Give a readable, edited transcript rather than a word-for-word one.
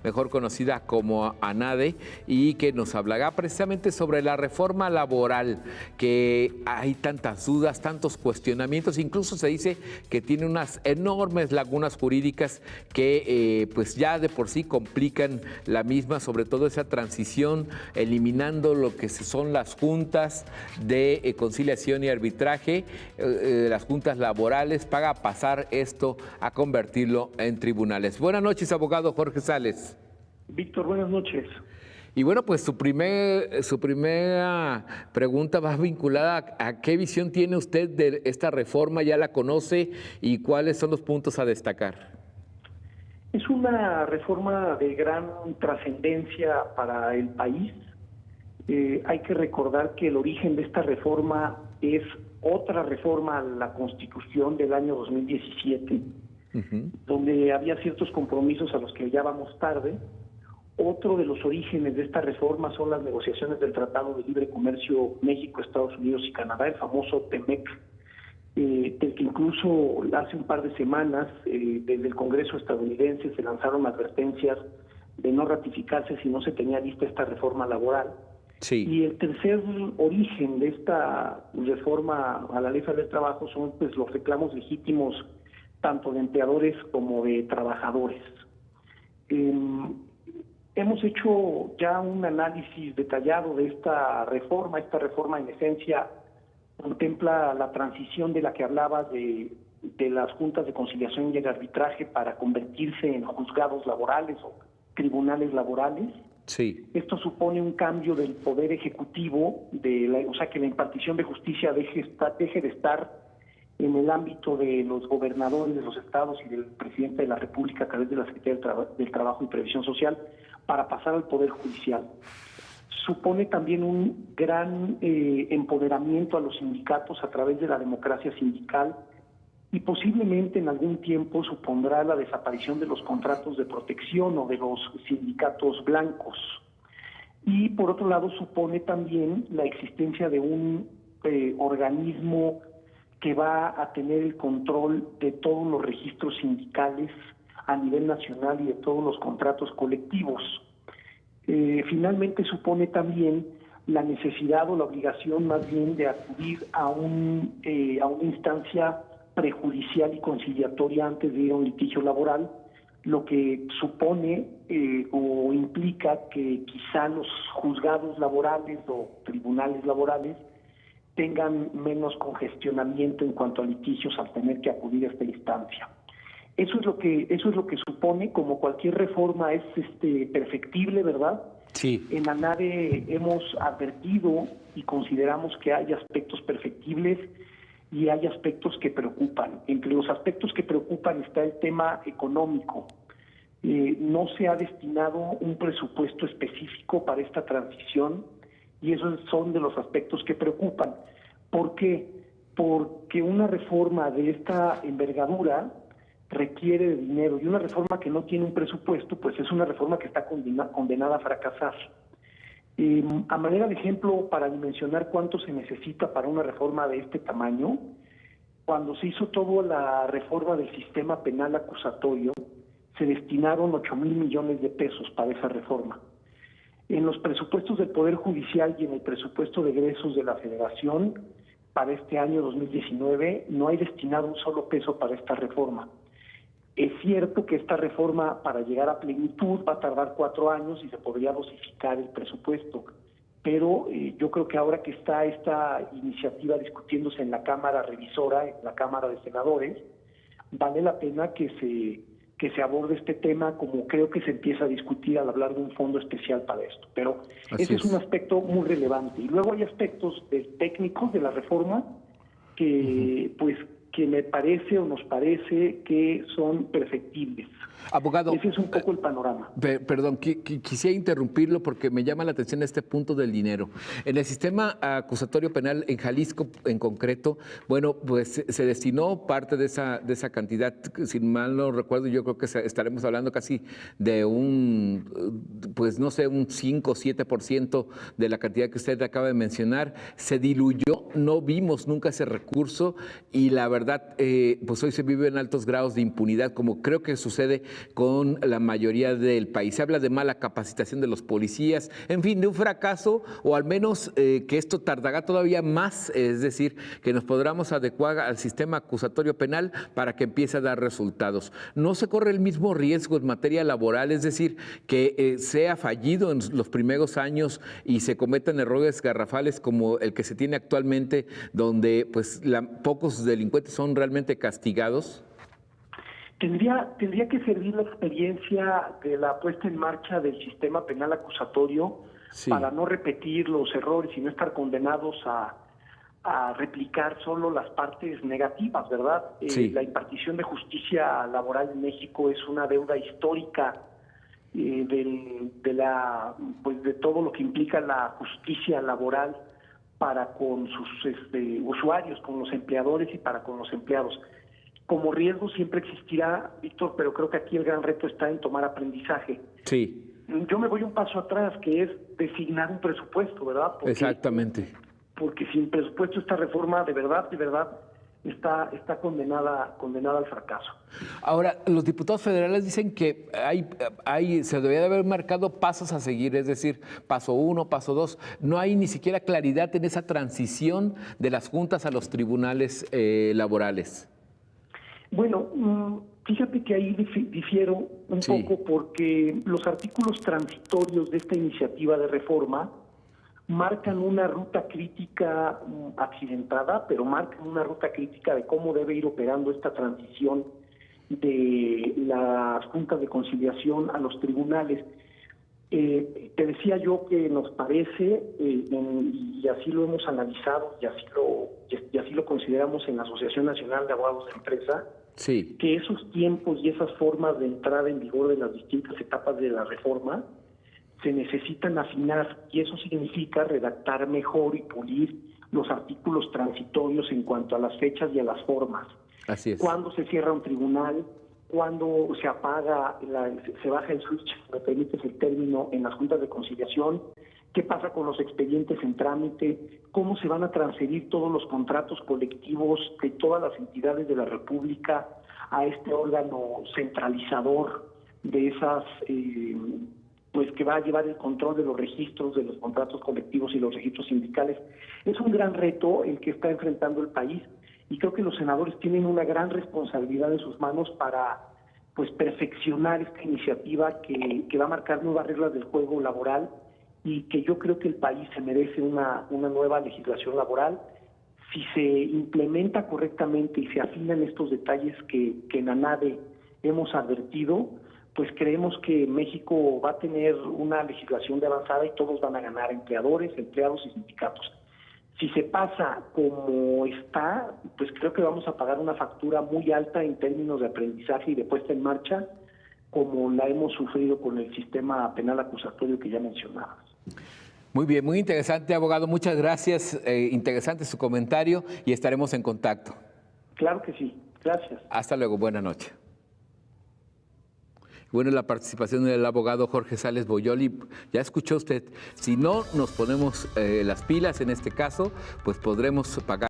mejor conocida como ANADE, y que nos hablará precisamente sobre la reforma laboral, que hay tantas dudas, tantos cuestionamientos, incluso se dice que tiene unas enormes lagunas jurídicas que pues ya de por sí complican la misma, sobre todo esa transición, eliminando lo que son las juntas de conciliación y arbitraje, las juntas laborales, para pasar esto a convertirlo en tribunales. Buenas noches, abogado Jorge Sales. Víctor, buenas noches. Y bueno, pues su primera pregunta va vinculada a qué visión tiene usted de esta reforma, ya la conoce, y cuáles son los puntos a destacar. Es una reforma de gran trascendencia para el país. Hay que recordar que el origen de esta reforma es otra reforma a la Constitución del año 2017, donde había ciertos compromisos a los que ya vamos tarde. Otro de los orígenes de esta reforma son las negociaciones del Tratado de Libre Comercio México, Estados Unidos y Canadá, el famoso TEMEC, del que incluso hace un par de semanas desde el Congreso estadounidense se lanzaron advertencias de no ratificarse si no se tenía lista esta reforma laboral. Sí. Y el tercer origen de esta reforma a la Ley Federal del Trabajo son pues los reclamos legítimos tanto de empleadores como de trabajadores. Hemos hecho ya un análisis detallado de esta reforma. Esta reforma en esencia contempla la transición de la que hablaba de las juntas de conciliación y el arbitraje para convertirse en juzgados laborales o tribunales laborales. Sí. Esto supone un cambio del poder ejecutivo, o sea, que la impartición de justicia deje de estar en el ámbito de los gobernadores de los estados y del presidente de la República a través de la Secretaría del Trabajo y Previsión Social, para pasar al Poder Judicial. Supone también un gran empoderamiento a los sindicatos a través de la democracia sindical, y posiblemente en algún tiempo supondrá la desaparición de los contratos de protección o de los sindicatos blancos. Y por otro lado supone también la existencia de un organismo que va a tener el control de todos los registros sindicales a nivel nacional y de todos los contratos colectivos. Finalmente supone también la necesidad o la obligación más bien de acudir a una instancia prejudicial y conciliatoria antes de ir a un litigio laboral, lo que supone o implica que quizá los juzgados laborales o tribunales laborales tengan menos congestionamiento en cuanto a litigios al tener que acudir a esta instancia. Eso es lo que supone. Como cualquier reforma es perfectible, ¿verdad? Sí. En ANADE hemos advertido y consideramos que hay aspectos perfectibles y hay aspectos que preocupan. Entre los aspectos que preocupan está el tema económico. No se ha destinado un presupuesto específico para esta transición, y esos son de los aspectos que preocupan. ¿Por qué? Porque una reforma de esta envergadura requiere de dinero, y una reforma que no tiene un presupuesto, pues es una reforma que está condenada a fracasar. A manera de ejemplo, para dimensionar cuánto se necesita para una reforma de este tamaño, cuando se hizo toda la reforma del sistema penal acusatorio, se destinaron 8,000 millones de pesos para esa reforma. En los presupuestos del Poder Judicial y en el presupuesto de egresos de la Federación, para este año 2019, no hay destinado un solo peso para esta reforma. Es cierto que esta reforma, para llegar a plenitud, va a tardar 4 años y se podría dosificar el presupuesto, pero yo creo que ahora que está esta iniciativa discutiéndose en la Cámara Revisora, en la Cámara de Senadores, vale la pena que se aborde este tema, como creo que se empieza a discutir al hablar de un fondo especial para esto. Pero ese es un aspecto muy relevante. Y luego hay aspectos técnicos de la reforma que que me parece o nos parece que son perfectibles. Abogado, ese es un poco el panorama. Perdón, quisiera interrumpirlo porque me llama la atención este punto del dinero. En el sistema acusatorio penal en Jalisco en concreto, bueno, pues se destinó parte de esa cantidad, si mal no recuerdo, yo creo que estaremos hablando casi de pues no sé, un 5 o 7% de la cantidad que usted acaba de mencionar. Se diluyó, no vimos nunca ese recurso, y la verdad verdad, pues hoy se vive en altos grados de impunidad, como creo que sucede con la mayoría del país. Se habla de mala capacitación de los policías, en fin, de un fracaso, o al menos que esto tardará todavía más, es decir, que nos podamos adecuar al sistema acusatorio penal para que empiece a dar resultados. No se corre el mismo riesgo en materia laboral, es decir, que sea fallido en los primeros años y se cometan errores garrafales como el que se tiene actualmente, donde pues pocos delincuentes son realmente castigados. Tendría que servir la experiencia de la puesta en marcha del sistema penal acusatorio para no repetir los errores y no estar condenados a replicar solo las partes negativas, ¿verdad? La impartición de justicia laboral en México es una deuda histórica de todo lo que implica la justicia laboral para con sus usuarios, con los empleadores y para con los empleados. Como riesgo siempre existirá, Víctor, pero creo que aquí el gran reto está en tomar aprendizaje. Sí. Yo me voy un paso atrás, que es designar un presupuesto, ¿verdad? Exactamente. Porque sin presupuesto esta reforma de verdad está condenada al fracaso. Ahora, los diputados federales dicen que se debería de haber marcado pasos a seguir, es decir, paso 1, paso 2. No hay ni siquiera claridad en esa transición de las juntas a los tribunales laborales. Bueno, fíjate que ahí difiero un poco, porque los artículos transitorios de esta iniciativa de reforma marcan una ruta crítica accidentada, pero marcan una ruta crítica de cómo debe ir operando esta transición de las juntas de conciliación a los tribunales. Te decía yo que nos parece, y así lo hemos analizado, y así lo consideramos en la Asociación Nacional de Abogados de Empresa, que esos tiempos y esas formas de entrada en vigor de las distintas etapas de la reforma se necesitan afinar, y eso significa redactar mejor y pulir los artículos transitorios en cuanto a las fechas y a las formas. Así es. Cuándo se cierra un tribunal, cuándo se apaga, se baja el switch, si me permites el término, en las juntas de conciliación, qué pasa con los expedientes en trámite, cómo se van a transferir todos los contratos colectivos de todas las entidades de la República a este órgano centralizador de esas, pues que va a llevar el control de los registros de los contratos colectivos y los registros sindicales. Es un gran reto el que está enfrentando el país, y creo que los senadores tienen una gran responsabilidad en sus manos para pues perfeccionar esta iniciativa que va a marcar nuevas reglas del juego laboral, y que yo creo que el país se merece una nueva legislación laboral. Si se implementa correctamente y se afinan estos detalles que en ANADE hemos advertido, pues creemos que México va a tener una legislación de avanzada y todos van a ganar, empleadores, empleados y sindicatos. Si se pasa como está, pues creo que vamos a pagar una factura muy alta en términos de aprendizaje y de puesta en marcha, como la hemos sufrido con el sistema penal acusatorio que ya mencionabas. Muy bien, muy interesante, abogado. Muchas gracias. Interesante su comentario y estaremos en contacto. Claro que sí. Gracias. Hasta luego. Buenas noches. Bueno, la participación del abogado Jorge Sales Boyoli, ya escuchó usted, si no nos ponemos las pilas en este caso, pues podremos pagar